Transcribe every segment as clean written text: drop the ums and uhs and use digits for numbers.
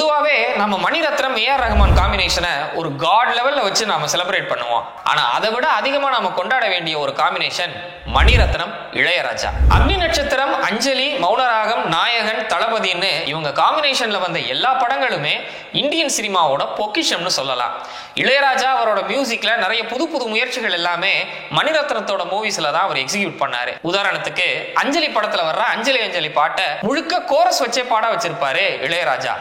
பொதுவாகவே நம்ம மணிரத்னம் ஏஆர் ரஹ்மான் காம்பினேஷனை ஒரு காட் லெவல்ல வச்சு நாம செலிப்ரேட் பண்ணுவோம். ஆனா அதை விட அதிகமா நாம கொண்டாட வேண்டிய ஒரு காம்பினேஷன் மணிரத்னம் இளையராஜா. அக்னி நட்சத்திரம், அஞ்சலி, மௌனராகம், நாயகன், தளபதின்னு இவங்க காம்பினேஷன்ல வந்த எல்லா படங்களுமே இந்தியன் சினிமாவோட பொக்கிஷம்னு சொல்லலாம். இளையராஜா அவரோட மியூசிக்ல நிறைய புது புது முயற்சிகள் எல்லாமே மணிரத்னத்தோட மூவிஸ்ல தான் அவர் எக்ஸிக்யூட் பண்ணாரு. உதாரணத்துக்கு அஞ்சலி படத்துல வர்ற அஞ்சலி அஞ்சலி பாட்டை முழுக்க கோரஸ் வச்சே பாட வச்சிருப்பாரு இளையராஜா.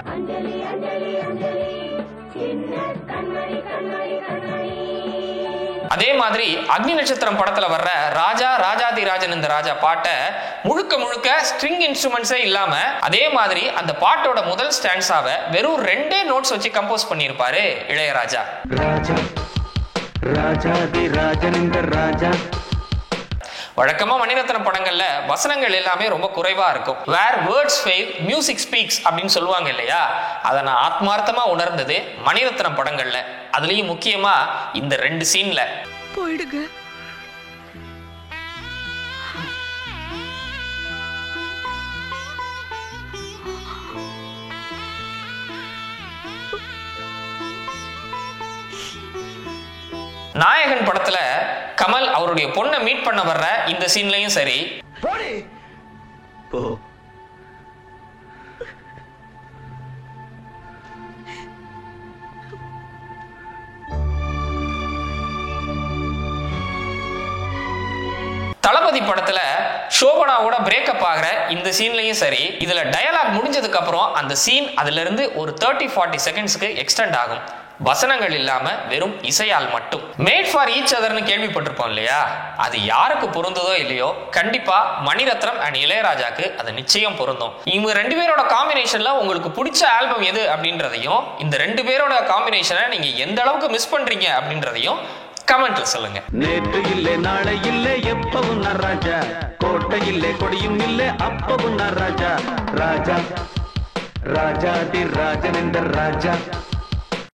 அதே மாதிரி அக்னி நட்சத்திரம் படத்துல வர்ற ராஜா ராஜாதி ராஜன் இந்த ராஜா பாட்டை முழுக்க முழுக்க ஸ்ட்ரிங் இன்ஸ்ட்ருமெண்ட்ஸே இல்லாம அதே மாதிரி அந்த பாட்டோட முதல் ஸ்டான்ஸாவை வெறும் 2 நோட்ஸ் வச்சு கம்போஸ் பண்ணியிருப்பாரு இளையராஜா. வழக்கமா மணிரத்னம் படங்கள்ல வசனங்கள் எல்லாமே ரொம்ப குறைவா இருக்கும். வேர் வேர்ட்ஸ் ஃபெயில் மியூசிக் ஸ்பீக்ஸ் அப்படின்னு சொல்லுவாங்க இல்லையா, அதை நான் ஆத்மார்த்தமா உணர்ந்தது மணிரத்னம் படங்கள்ல. அதுலயும் முக்கியமா இந்த 2 சீன்ல. போயிடுங்க. நாயகன் படத்துல கமல் அவருடைய பொண்ணை மீட் பண்ண வர்ற இந்த சீன்லயும் சரி, தளபதி படத்துல சோபனாவோட பிரேக்கப் ஆகிற இந்த சீன்லயும் சரி, இதுல டயலாக் முடிஞ்சதுக்கு அப்புறம் அந்த சீன் அதுல இருந்து ஒரு 30-40 செகண்ட்ஸ்க்கு எக்ஸ்டெண்ட் ஆகும். வசனங்கள் இல்லாம வெறும் இசையால் மட்டும். மேட் ஃபார் ஈச் அதர்னு கேள்விப்பட்டிருப்போம் இல்லையா, அது யாருக்கு பொருந்ததோ இல்லையோ கண்டிப்பா மணிரத்னம் அண்ட் இளையராஜாக்கு அது நிச்சயம் பொருந்தும். இவங்க 2 பேரோட காம்பினேஷன்ல உங்களுக்கு பிடிச்ச ஆல்பம் எது அப்படின்றதையும், இந்த 2 பேரோட காம்பினேஷனை நீங்க எந்த அளவுக்கு மிஸ் பண்றீங்க அப்படின்றதையும் கமெண்ட்ல சொல்லுங்க. நேற்று இல்லை நாளை இல்லை எப்பவும் ராஜா, கோட்டை இல்லை கொடியும் இல்லை அப்பவும் ராஜா, ராஜா ராஜாதி ராஜன் என்ற ராஜா.